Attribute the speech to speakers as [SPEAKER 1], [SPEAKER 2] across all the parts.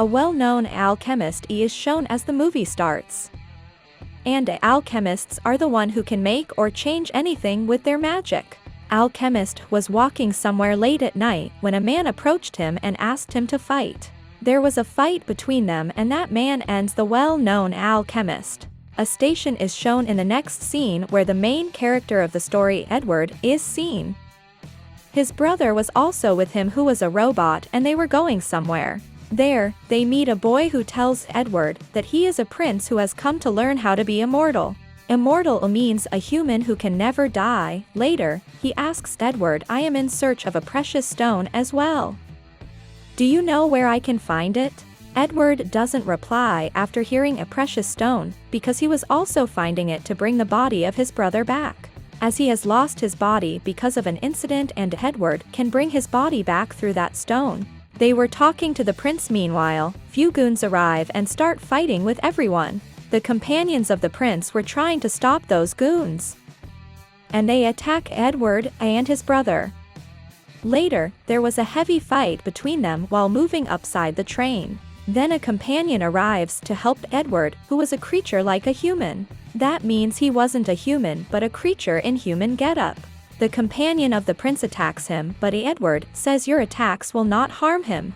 [SPEAKER 1] A well-known alchemist is shown as the movie starts. And alchemists are the one who can make or change anything with their magic. Alchemist was walking somewhere late at night when a man approached him and asked him to fight. There was a fight between them and that man ends the well-known alchemist. A station is shown in the next scene where the main character of the story, Edward, is seen. His brother was also with him who was a robot and they were going somewhere. There, they meet a boy who tells Edward that he is a prince who has come to learn how to be immortal. Immortal means a human who can never die. Later, he asks Edward, I am in search of a precious stone as well. Do you know where I can find it? Edward doesn't reply after hearing a precious stone, because he was also finding it to bring the body of his brother back. As he has lost his body because of an incident and Edward can bring his body back through that stone. They were talking to the prince meanwhile, few goons arrive and start fighting with everyone. The companions of the prince were trying to stop those goons. And they attack Edward and his brother. Later, there was a heavy fight between them while moving upside the train. Then a companion arrives to help Edward, who was a creature like a human. That means he wasn't a human but a creature in human getup. The companion of the prince attacks him, but Edward says your attacks will not harm him.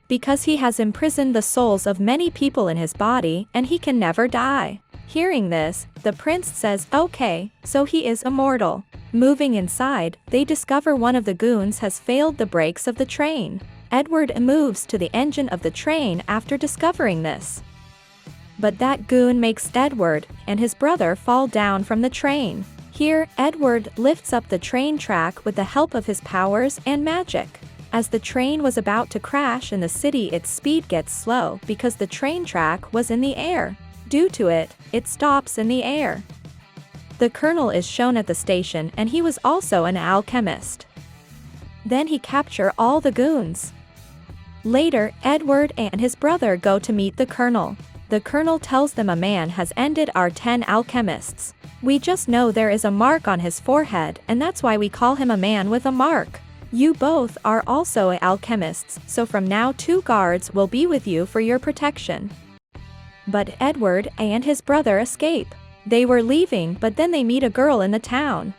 [SPEAKER 1] Because he has imprisoned the souls of many people in his body and he can never die. Hearing this, the prince says okay, so he is immortal. Moving inside, they discover one of the goons has failed the brakes of the train. Edward moves to the engine of the train after discovering this. But that goon makes Edward and his brother fall down from the train. Here, Edward lifts up the train track with the help of his powers and magic. As the train was about to crash in the city, its speed gets slow because the train track was in the air. Due to it, it stops in the air. The colonel is shown at the station and he was also an alchemist. Then he captures all the goons. Later, Edward and his brother go to meet the colonel. The colonel tells them a man has ended our 10 alchemists. We just know there is a mark on his forehead and that's why we call him a man with a mark. You both are also alchemists, so from now 2 guards will be with you for your protection. But Edward and his brother escape. They were leaving but then they meet a girl in the town.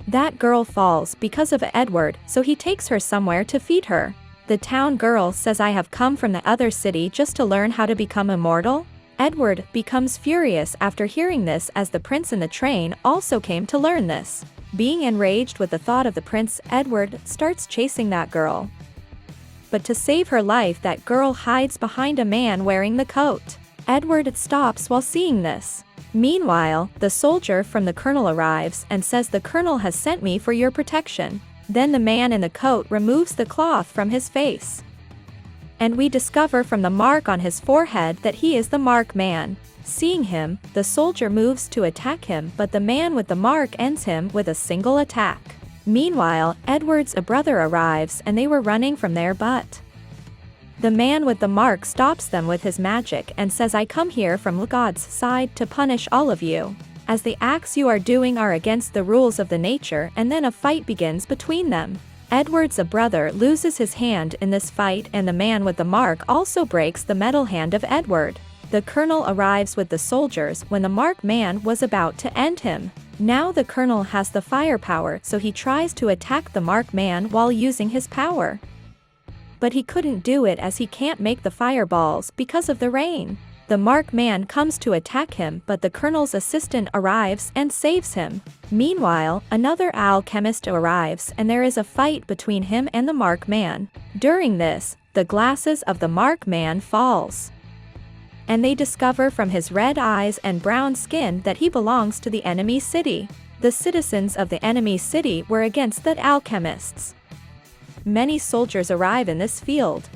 [SPEAKER 1] That girl falls because of Edward, so he takes her somewhere to feed her. The town girl says I have come from the other city just to learn how to become immortal. Edward becomes furious after hearing this as the prince in the train also came to learn this. Being enraged with the thought of the prince, Edward starts chasing that girl. But to save her life, that girl hides behind a man wearing the coat. Edward stops while seeing this. Meanwhile, the soldier from the colonel arrives and says the colonel has sent me for your protection. Then the man in the coat removes the cloth from his face. And we discover from the mark on his forehead that he is the Mark Man. Seeing him, the soldier moves to attack him but the man with the mark ends him with a single attack. Meanwhile, Edward's brother arrives and they were running from there but the man with the mark stops them with his magic and says I come here from God's side to punish all of you. As the acts you are doing are against the rules of the nature and then a fight begins between them. Edward's brother loses his hand in this fight and the man with the mark also breaks the metal hand of Edward. The colonel arrives with the soldiers when the Mark Man was about to end him. Now the colonel has the firepower so he tries to attack the Mark Man while using his power. But he couldn't do it as he can't make the fireballs because of the rain. The Mark Man comes to attack him but the colonel's assistant arrives and saves him. Meanwhile, another alchemist arrives and there is a fight between him and the Mark Man. During this, the glasses of the Mark Man falls. And they discover from his red eyes and brown skin that he belongs to the enemy city. The citizens of the enemy city were against the alchemists. Many soldiers arrive in this field.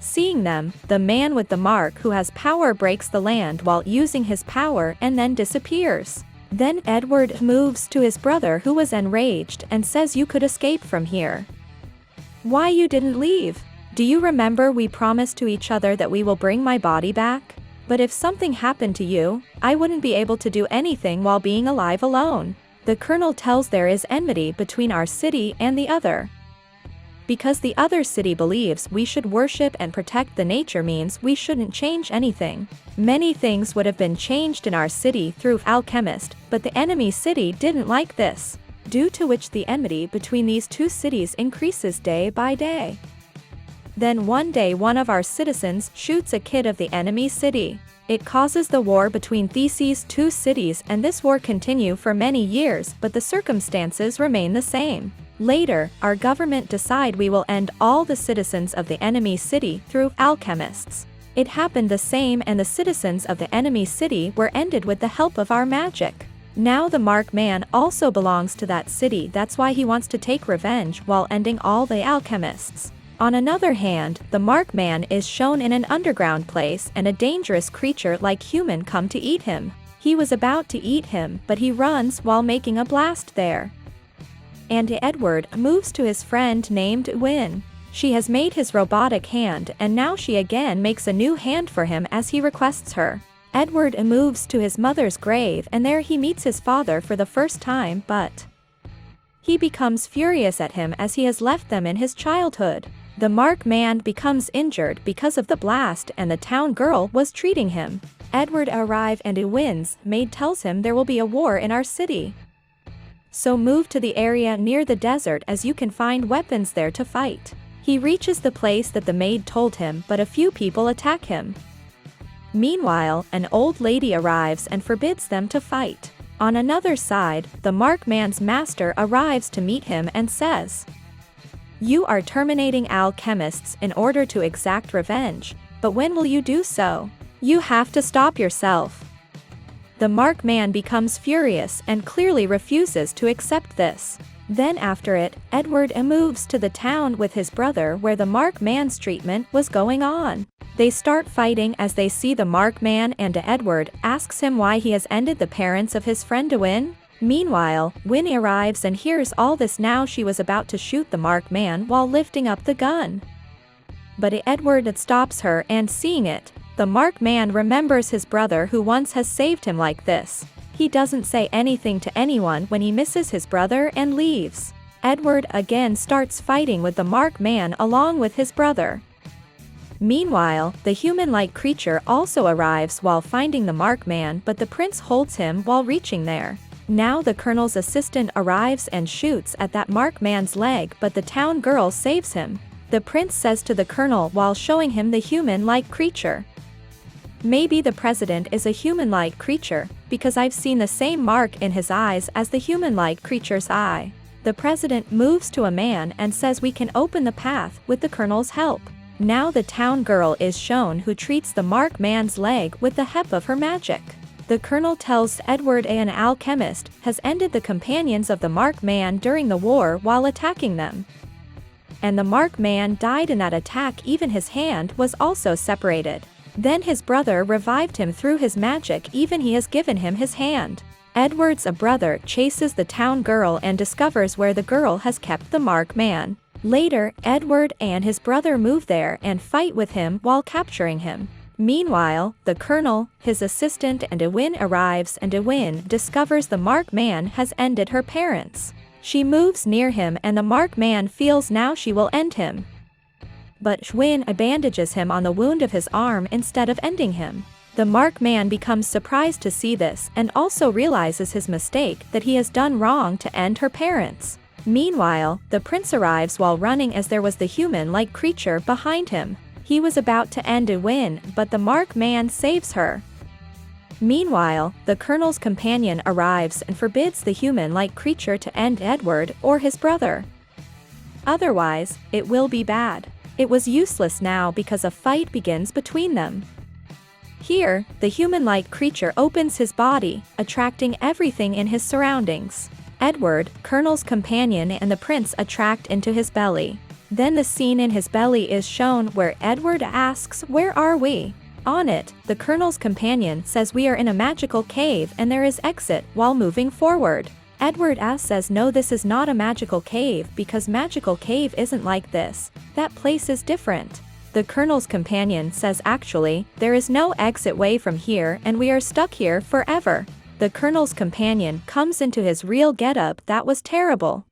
[SPEAKER 1] Seeing them, the man with the mark who has power breaks the land while using his power and then disappears. Then Edward moves to his brother who was enraged and says you could escape from here. Why you didn't leave? Do you remember we promised to each other that we will bring my body back? But if something happened to you, I wouldn't be able to do anything while being alive alone. The colonel tells there is enmity between our city and the other. Because the other city believes we should worship and protect the nature means we shouldn't change anything. Many things would have been changed in our city through Alchemist, but the enemy city didn't like this, due to which the enmity between these two cities increases day by day. Then one day one of our citizens shoots a kid of the enemy city. It causes the war between these two cities, and this war continue for many years, but the circumstances remain the same. Later, our government decide we will end all the citizens of the enemy city through alchemists. It happened the same, and the citizens of the enemy city were ended with the help of our magic. Now the Mark Man also belongs to that city, that's why he wants to take revenge while ending all the alchemists. On another hand, the Mark Man is shown in an underground place, and a dangerous creature like human come to eat him. He was about to eat him, but he runs while making a blast there. And Edward moves to his friend named Win. She has made his robotic hand, and now she again makes a new hand for him as he requests her. Edward moves to his mother's grave, and there he meets his father for the first time, but he becomes furious at him as he has left them in his childhood. The Mark Man becomes injured because of the blast, and the town girl was treating him. Edward arrives, and Win's maid tells him there will be a war in our city. So move to the area near the desert as you can find weapons there to fight. He reaches the place that the maid told him, but a few people attack him. Meanwhile, an old lady arrives and forbids them to fight. On another side, the Mark Man's master arrives to meet him and says, "You are terminating alchemists in order to exact revenge, but when will you do so? You have to stop yourself." The Mark Man becomes furious and clearly refuses to accept this. Then after it, Edward moves to the town with his brother where the Mark Man's treatment was going on. They start fighting as they see the Mark Man, and Edward asks him why he has ended the parents of his friend Win. Meanwhile, Win arrives and hears all this. Now she was about to shoot the Mark Man while lifting up the gun. But Edward stops her, and seeing it, the Mark Man remembers his brother who once has saved him like this. He doesn't say anything to anyone when he misses his brother and leaves. Edward again starts fighting with the Mark Man along with his brother. Meanwhile, the human-like creature also arrives while finding the Mark Man, but the prince holds him while reaching there. Now the colonel's assistant arrives and shoots at that Mark Man's leg, but the town girl saves him. The prince says to the colonel while showing him the human-like creature, "Maybe the president is a human-like creature, because I've seen the same mark in his eyes as the human-like creature's eye." The president moves to a man and says we can open the path with the colonel's help. Now the town girl is shown who treats the Mark Man's leg with the help of her magic. The colonel tells Edward an alchemist has ended the companions of the Mark Man during the war while attacking them. And the Mark Man died in that attack, even his hand was also separated. Then his brother revived him through his magic, even he has given him his hand. Edward's brother chases the town girl and discovers where the girl has kept the Mark Man. Later, Edward and his brother move there and fight with him while capturing him. Meanwhile, the colonel, his assistant and Win arrives, and Win discovers the Mark Man has ended her parents. She moves near him, and the Mark Man feels now she will end him. But Win bandages him on the wound of his arm instead of ending him. The Mark Man becomes surprised to see this and also realizes his mistake, that he has done wrong to end her parents. Meanwhile, the prince arrives while running as there was the human-like creature behind him. He was about to end Win, but the Mark Man saves her. Meanwhile, the colonel's companion arrives and forbids the human-like creature to end Edward or his brother. Otherwise, it will be bad. It was useless now because a fight begins between them. Here, the human-like creature opens his body, attracting everything in his surroundings. Edward, Colonel's companion and the prince attract into his belly. Then the scene in his belly is shown where Edward asks, "Where are we?" On it, the Colonel's companion says we are in a magical cave and there is exit while moving forward. Edward says no, this is not a magical cave because magical cave isn't like this. That place is different. The Colonel's companion says actually, there is no exit way from here and we are stuck here forever. The Colonel's companion comes into his real getup. That was terrible.